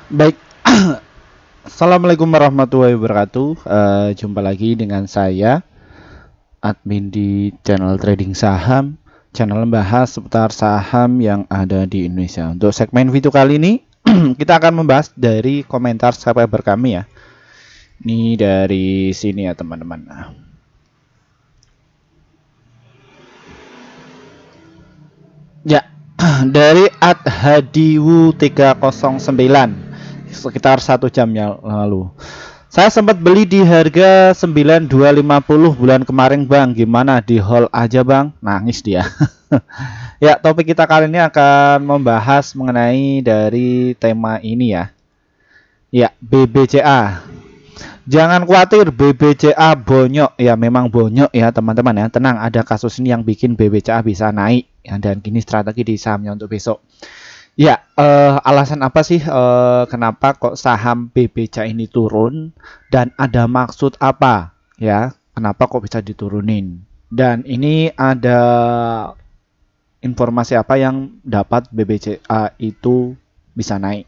Baik, assalamualaikum warahmatullahi wabarakatuh. Jumpa lagi dengan saya, admin di channel trading saham, channel membahas seputar saham yang ada di Indonesia. Untuk segmen video kali ini, kita akan membahas dari komentar subscriber kami ya. Ini dari sini ya teman-teman. Ya, dari @hadiwu 309. Sekitar 1 jam yang lalu. Saya sempat beli di harga 9250 bulan kemarin Bang. Gimana, di hold aja Bang? Nangis dia. Ya, topik kita kali ini akan membahas mengenai dari tema ini ya. Ya, BBCA. Jangan khawatir, BBCA bonyok. Ya, memang bonyok ya teman-teman ya. Tenang, ada kasus ini yang bikin BBCA bisa naik ya, dan kini strategi di sahamnya untuk besok. Ya, alasan apa sih kenapa kok saham BBCA ini turun, dan ada maksud apa ya? Kenapa kok bisa diturunin? Dan ini ada informasi apa yang dapat BBCA itu bisa naik?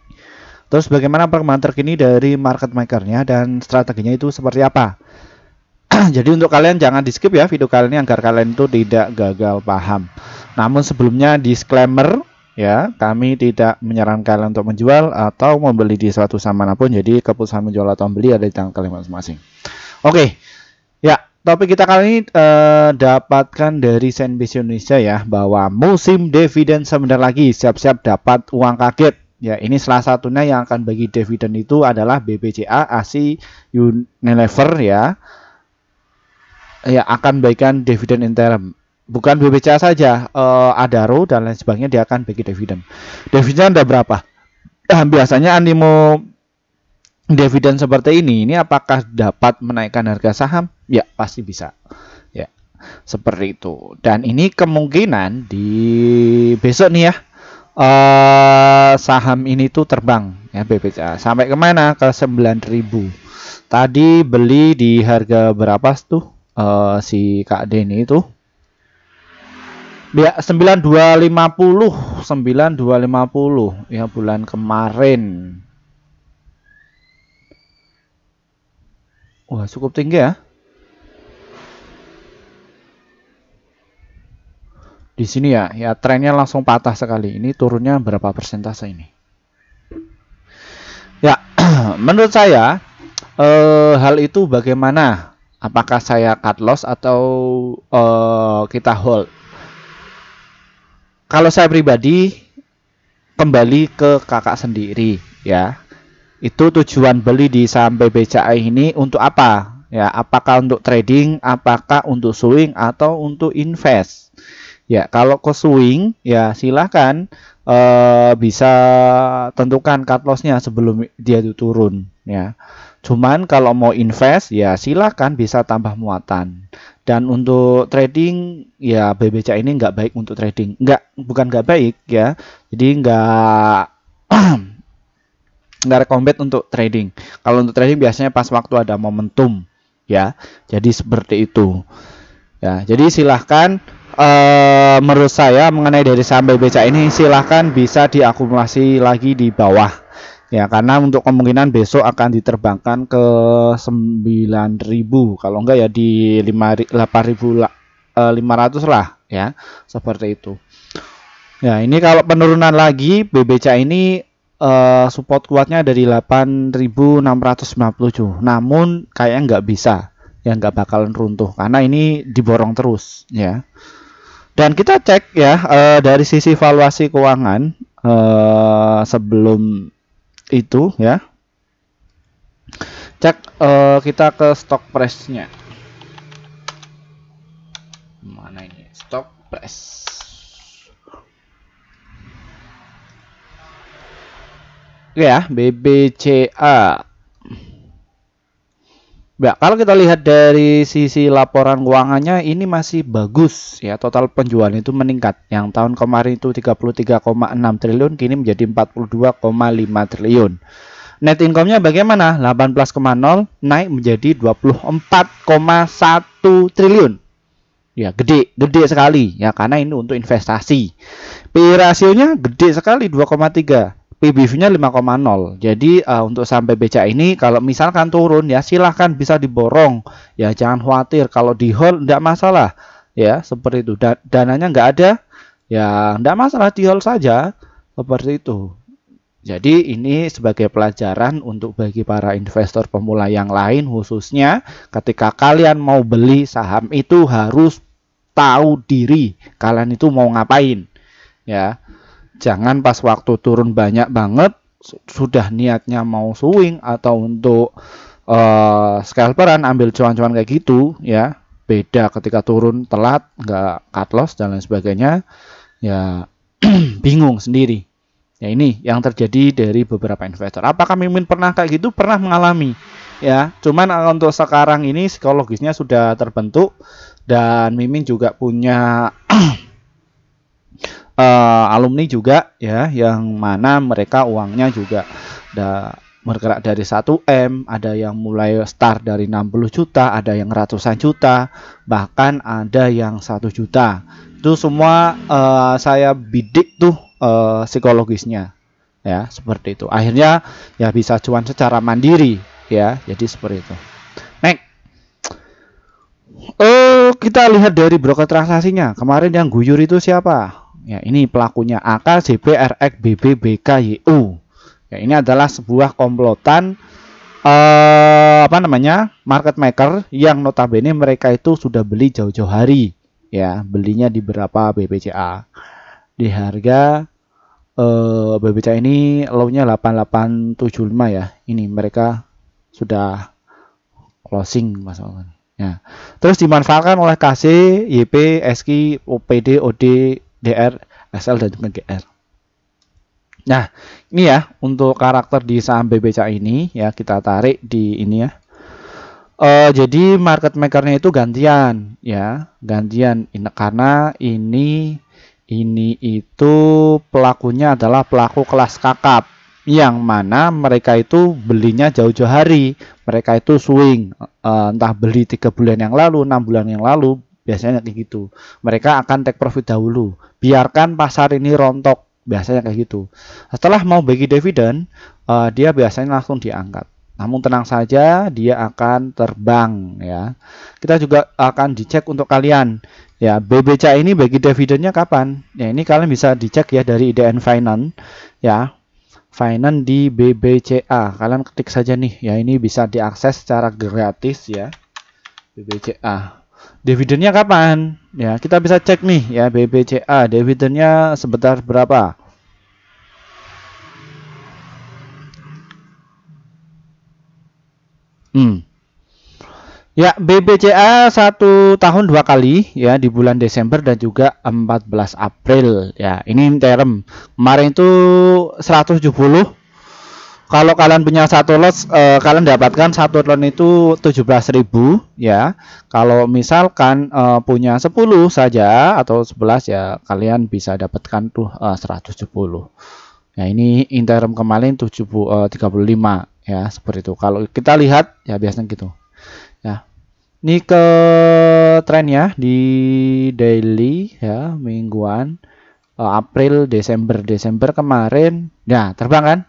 Terus bagaimana perkembangan terkini dari market makernya dan strateginya itu seperti apa? Jadi untuk kalian jangan di skip ya video kali ini agar kalian itu tidak gagal paham. Namun sebelumnya disclaimer ya, kami tidak menyarankan kalian untuk menjual atau membeli di suatu saham manapun. Jadi keputusan menjual atau membeli ada di tangan kalian masing-masing. Oke, ya topik kita kali ini dapatkan dari CNBC Indonesia ya, bahwa musim dividen sebentar lagi, siap-siap dapat uang kaget. Ya, ini salah satunya yang akan bagi dividen itu adalah BBCA, ASI, Unilever ya. Ya, akan bagikan dividen interim. Bukan BBCA saja, Adaro dan lain sebagainya dia akan bagi dividen. Dividen ada berapa? Biasanya animo dividen seperti ini apakah dapat menaikkan harga saham? Ya, pasti bisa. Ya, seperti itu. Dan ini kemungkinan di besok nih ya, saham ini tuh terbang ya BBCA. Sampai kemana? Ke 9.000. Tadi beli di harga berapa tuh si Kak Denny itu? Ya 9250 ya bulan kemarin. Wah, cukup tinggi ya. Di sini ya trennya langsung patah sekali. Ini turunnya berapa persentase ini? Ya, menurut saya hal itu bagaimana? Apakah saya cut loss atau kita hold? Kalau saya pribadi kembali ke kakak sendiri ya. Itu tujuan beli di saham BBCA ini untuk apa? Ya, apakah untuk trading, apakah untuk swing atau untuk invest? Ya, kalau ke swing ya silahkan bisa tentukan cut loss-nya sebelum dia turun ya. Cuman kalau mau invest ya silahkan bisa tambah muatan. Dan untuk trading ya BBCA ini nggak baik untuk trading. Bukan nggak baik ya. Jadi nggak recommend untuk trading. Kalau untuk trading biasanya pas waktu ada momentum ya. Jadi seperti itu. Ya, jadi silahkan menurut saya mengenai dari saham BBCA ini silahkan bisa diakumulasi lagi di bawah. Ya, karena untuk kemungkinan besok akan diterbangkan ke 9.000, kalau enggak ya di 8.500 lah ya, seperti itu. Ya, ini kalau penurunan lagi BBCA ini support kuatnya dari 8.697. Namun kayaknya nggak bisa. Ya, nggak bakalan runtuh karena ini diborong terus ya. Dan kita cek ya dari sisi valuasi keuangan sebelum itu ya, cek kita ke stock price-nya. Mana ini stock price? Ya, BBCA. Ya, kalau kita lihat dari sisi laporan keuangannya ini masih bagus ya. Total penjualan itu meningkat. Yang tahun kemarin itu 33,6 triliun, kini menjadi 42,5 triliun. Net income-nya bagaimana? 18,0 naik menjadi 24,1 triliun. Ya, gede sekali ya, karena ini untuk investasi. PI rasionya gede sekali 2,3. PBV-nya 5,0. Jadi untuk saham BBCA ini kalau misalkan turun ya silahkan bisa diborong ya, jangan khawatir. Kalau di hold enggak masalah ya, seperti itu. Dananya nggak ada ya, enggak masalah, di hold saja seperti itu. Jadi ini sebagai pelajaran untuk bagi para investor pemula yang lain, khususnya ketika kalian mau beli saham itu harus tahu diri kalian itu mau ngapain ya. Jangan pas waktu turun banyak banget sudah niatnya mau swing atau untuk scalperan ambil cuan-cuan kayak gitu ya. Beda ketika turun telat nggak cut loss dan lain sebagainya ya, bingung sendiri. Ya ini yang terjadi dari beberapa investor. Apakah Mimin pernah kayak gitu? Pernah mengalami ya. Cuman untuk sekarang ini psikologisnya sudah terbentuk dan Mimin juga punya alumni juga ya, yang mana mereka uangnya juga bergerak dari 1M, ada yang mulai start dari 60 juta, ada yang ratusan juta, bahkan ada yang 1 juta. Itu semua saya bidik tuh psikologisnya ya, seperti itu. Akhirnya ya bisa cuan secara mandiri ya, jadi seperti itu. Next. Kita lihat dari broker transaksinya. Kemarin yang guyur itu siapa? Ya, ini pelakunya AK, JP, RX, BB, BK, YU. Ya, ini adalah sebuah komplotan market maker yang notabene mereka itu sudah beli jauh-jauh hari. Ya, belinya di berapa BBCA. Di harga BBCA ini low-nya 8875 ya. Ini mereka sudah closing masalahnya. Ya. Terus dimanfaatkan oleh KC, YP, SK, OPD, OD, DR, SL dan juga GR. Nah, ini ya untuk karakter di saham BBCA ini ya, kita tarik di ini ya. Jadi market makernya itu gantian ya, gantian karena ini itu pelakunya adalah pelaku kelas kakap yang mana mereka itu belinya jauh-jauh hari, mereka itu swing, entah beli 3 bulan yang lalu, 6 bulan yang lalu, biasanya kayak gitu. Mereka akan take profit dahulu, biarkan pasar ini rontok, biasanya kayak gitu. Setelah mau bagi dividen, dia biasanya langsung diangkat. Namun tenang saja, dia akan terbang ya. Kita juga akan dicek untuk kalian ya, BBCA ini bagi dividennya kapan? Ya ini kalian bisa dicek ya dari IDN Finance ya. Finance di BBCA, kalian ketik saja nih ya, ini bisa diakses secara gratis ya, BBCA. Dividennya kapan? Ya, kita bisa cek nih ya, BBCA dividennya sebesar berapa? Ya, BBCA 1 tahun 2 kali ya, di bulan Desember dan juga 14 April ya. Ini interim. Kemarin itu 170. Kalau kalian punya satu lot, kalian dapatkan satu lot itu 17.000 ya. Kalau misalkan punya 10 saja atau 11 ya, kalian bisa dapatkan tuh 170. Ya, ini interim kemarin 35 ya, seperti itu. Kalau kita lihat ya biasanya gitu. Ya. Ini ke trennya di daily ya, mingguan, April, Desember kemarin. Nah, terbang kan?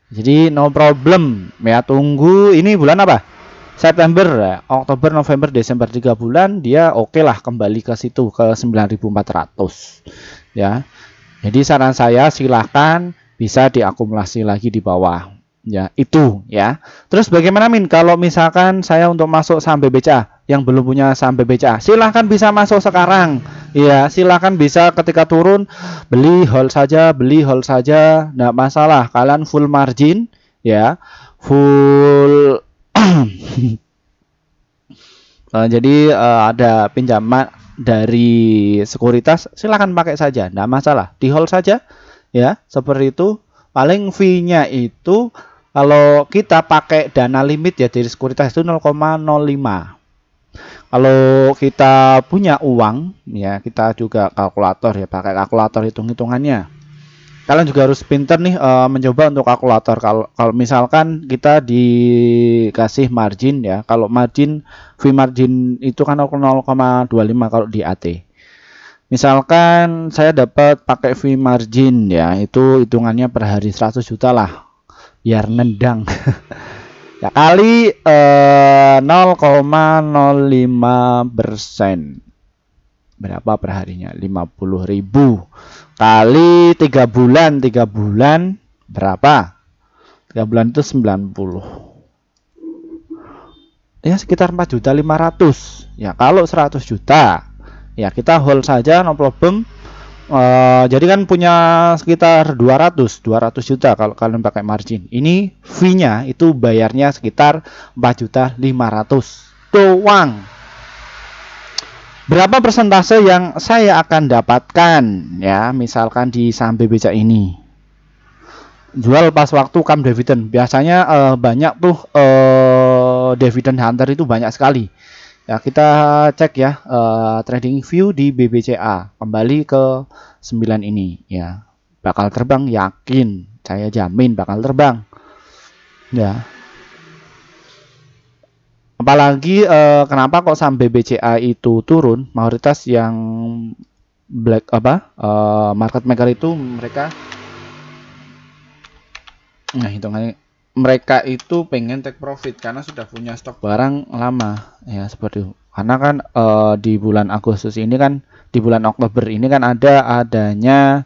Jadi no problem ya, tunggu ini bulan apa? September ya, Oktober, November, Desember 3 bulan dia oke lah kembali ke situ ke 9.400 ya. Jadi saran saya silahkan bisa diakumulasi lagi di bawah ya, itu ya. Terus bagaimana Min kalau misalkan saya untuk masuk saham BBCA yang belum punya saham BBCA? Silahkan bisa masuk sekarang ya, silahkan bisa ketika turun beli hold saja, nggak masalah, kalian full margin ya, full jadi ada pinjaman dari sekuritas, silahkan pakai saja, nggak masalah, di hold saja ya, seperti itu. Paling fee-nya itu kalau kita pakai dana limit ya dari sekuritas itu 0,05. Kalau kita punya uang ya, kita juga kalkulator ya, pakai kalkulator hitung-hitungannya. Kalian juga harus pinter nih mencoba untuk kalkulator. Kalau misalkan kita dikasih margin ya, kalau margin fee margin itu kan 0,25 kalau di AT. Misalkan saya dapat pakai fee margin ya, itu hitungannya per hari 100 juta lah, biar nendang. Ya kali 0,05%. Berapa per harinya? 50.000 kali 3 bulan. 3 bulan berapa? 3 bulan itu 90. Ya sekitar 4.500.000. Ya kalau 100 juta ya kita hold saja, no problem. Jadi kan punya sekitar 200 juta kalau kalian pakai margin. Ini fee-nya itu bayarnya sekitar 4.500.000 doang. Berapa persentase yang saya akan dapatkan ya, misalkan di saham BBCA ini? Jual pas waktu come dividend. Biasanya banyak tuh dividend hunter itu banyak sekali. Ya, kita cek ya trading view di BBCA. Kembali ke 9 ini ya. Bakal terbang, yakin. Saya jamin bakal terbang. Ya. Apalagi kenapa kok saham BBCA itu turun? Mayoritas yang market maker itu mereka hitungannya mereka itu pengen take profit karena sudah punya stok barang lama ya, seperti itu. Karena kan di bulan Agustus ini kan, di bulan Oktober ini kan adanya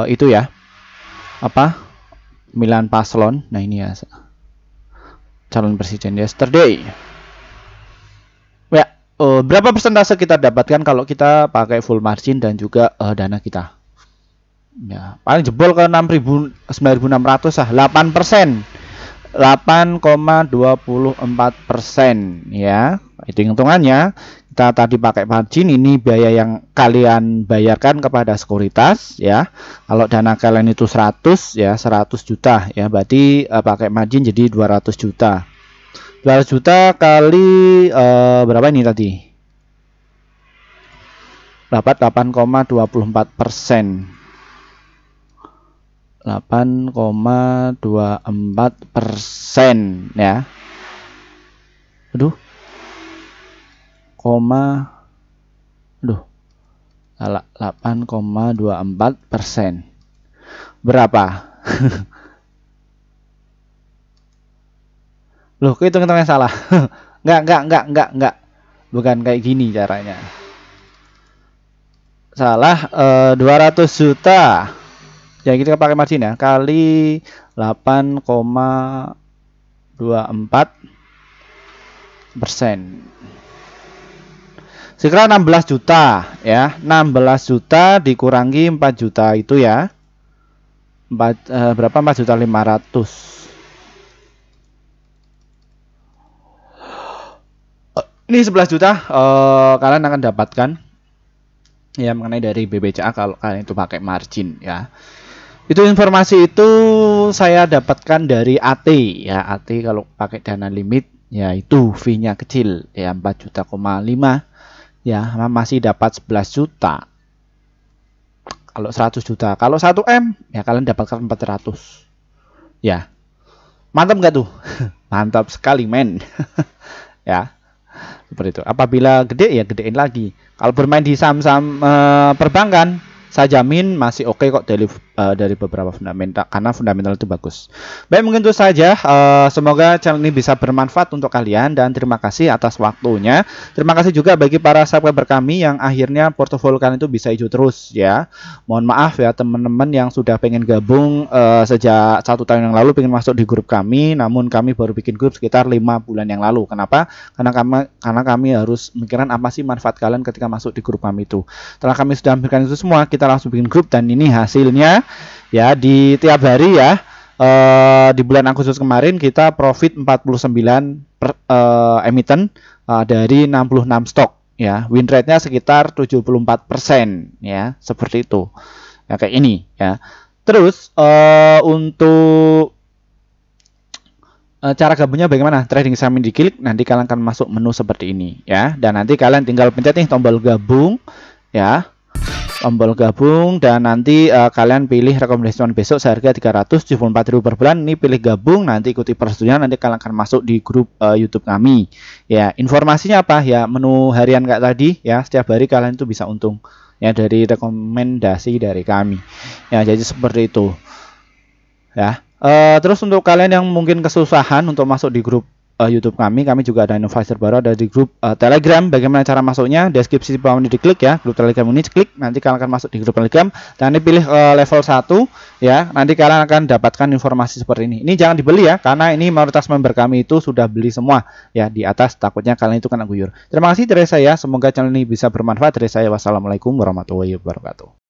itu ya, pemilihan paslon. Nah ini ya, calon presiden yesterday. Ya, berapa persentase kita dapatkan kalau kita pakai full margin dan juga dana kita? Ya, paling jebol ke 9.600 lah, 8%. 8,24% ya. Itu hitungannya. Kita tadi pakai margin, ini biaya yang kalian bayarkan kepada sekuritas ya. Kalau dana kalian itu 100 ya, 100 juta ya, berarti pakai margin jadi 200 juta. 200 juta kali berapa ini tadi? Dapat 8,24%. 8,24% ya. Aduh. 8,24%. Berapa? Loh, hitung-hitungnya salah. Enggak. Bukan kayak gini caranya. Salah, 200 juta. Ya kita pakai margin ya, kali 8,24%. Sekira 16 juta ya, 16 juta dikurangi 4 juta itu ya. Berapa? 4.500.000. Ini 11 juta kalian akan dapatkan ya, mengenai dari BBCA kalau kalian itu pakai margin ya. Itu informasi itu saya dapatkan dari AT ya. AT kalau pakai dana limit ya itu fee-nya kecil ya, 4,5 juta ya, masih dapat 11 juta. Kalau 100 juta, kalau 1M ya kalian dapatkan 400 ya. Mantap nggak tuh? Mantap sekali men. Ya seperti itu. Apabila gede ya gedein lagi. Kalau bermain di saham-saham perbankan, saya jamin masih oke kok dari beberapa fundamental, karena fundamental itu bagus. Baik, mungkin itu saja. Semoga channel ini bisa bermanfaat untuk kalian dan terima kasih atas waktunya. Terima kasih juga bagi para subscriber kami yang akhirnya portofolio kalian itu bisa hijau terus ya. Mohon maaf ya teman-teman yang sudah pengen gabung sejak 1 tahun yang lalu, pengen masuk di grup kami, namun kami baru bikin grup sekitar 5 bulan yang lalu. Kenapa? Karena kami harus mikirin apa sih manfaat kalian ketika masuk di grup kami itu. Setelah kami sudah memikirkan itu semua, kita langsung bikin grup dan ini hasilnya ya. Di tiap hari ya, di bulan Agustus kemarin kita profit 49 emiten dari 66 stok ya. Win rate-nya sekitar 74% ya, seperti itu ya, kayak ini ya. Terus untuk cara gabungnya bagaimana? Trading saham ini diklik, nanti kalian akan masuk menu seperti ini ya, dan nanti kalian tinggal pencet nih tombol gabung ya. tombol gabung, dan nanti kalian pilih rekomendasi cuan besok seharga 374.000 per bulan. Ini pilih gabung, nanti ikuti persetujuan, nanti kalian akan masuk di grup YouTube kami. Ya, informasinya apa? Ya, menu harian kayak tadi ya, setiap hari kalian itu bisa untung ya dari rekomendasi dari kami. Ya, jadi seperti itu. Ya. Terus untuk kalian yang mungkin kesusahan untuk masuk di grup YouTube kami juga ada inovasi terbaru, ada di grup Telegram. Bagaimana cara masuknya? Deskripsi bawah ini diklik ya, grup Telegram ini klik, nanti kalian akan masuk di grup Telegram dan ini pilih level 1 ya. Nanti kalian akan dapatkan informasi seperti ini. Ini jangan dibeli ya, karena ini mayoritas member kami itu sudah beli semua ya di atas, takutnya kalian itu kena guyur. Terima kasih dari saya, semoga channel ini bisa bermanfaat. Dari saya, wassalamualaikum warahmatullahi wabarakatuh.